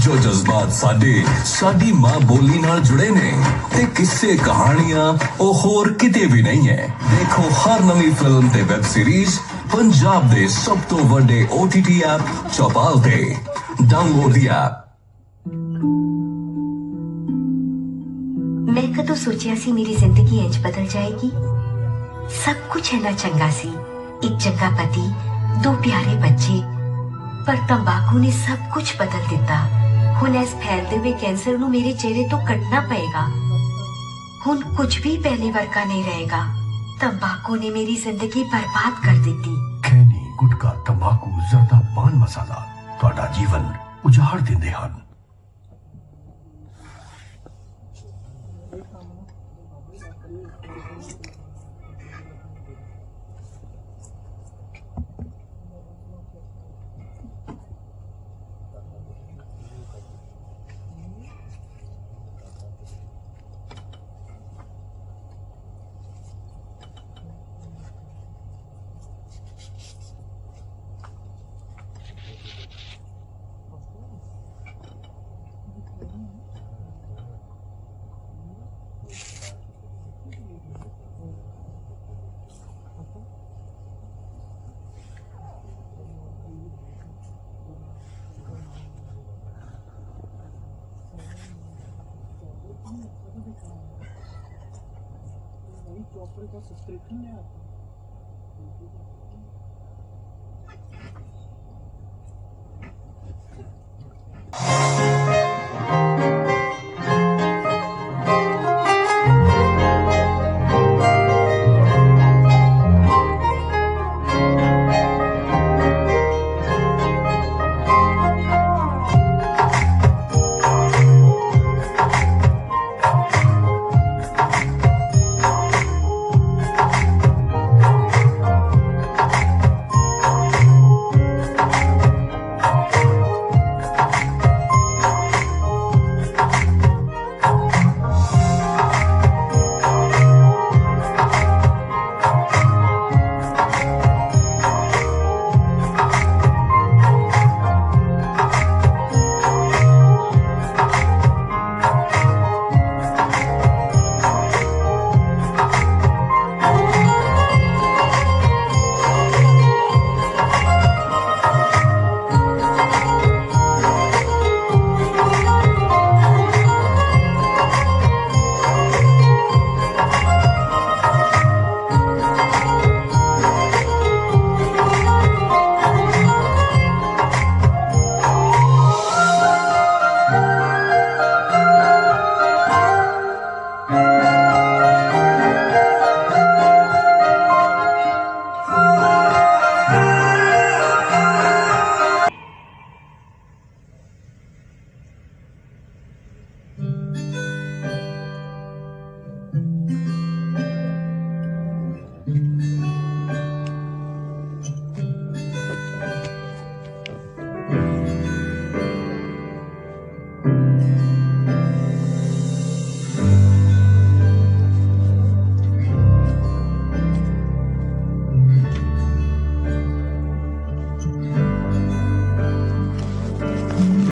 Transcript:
जो जज्बात साडी मां बोली नाल जुड़े ने ते किस्से कहानियां ओ होर किते भी नहीं है। देखो हर नवी फिल्म ते वेब सीरीज पंजाब दे सब तो वड्डे OTT ऐप चौपाल ते। Download the app. मैं कदों सोचिया सी मेरी जिंदगी इंज बदल जाएगी। सब कुछ इन्ना चंगा सी, एक चंगा पति, 2 प्यारे बच्चे, पर तंबाकू ने सब कुछ बदल दिता। हुण इस फैलते हुए कैंसर नूं मेरे चेहरे तो कटना पएगा। हुण कुछ भी पहले वर्गा नहीं रहेगा। तंबाकू ने मेरी जिंदगी बर्बाद कर दी। खैनी, गुटखा, तंबाकू, जर्दा, पान मसाला तुहाडा जीवन उजाड़ दिंदे हन। चौपड़े का सब्सक्रिप्शन है आपका।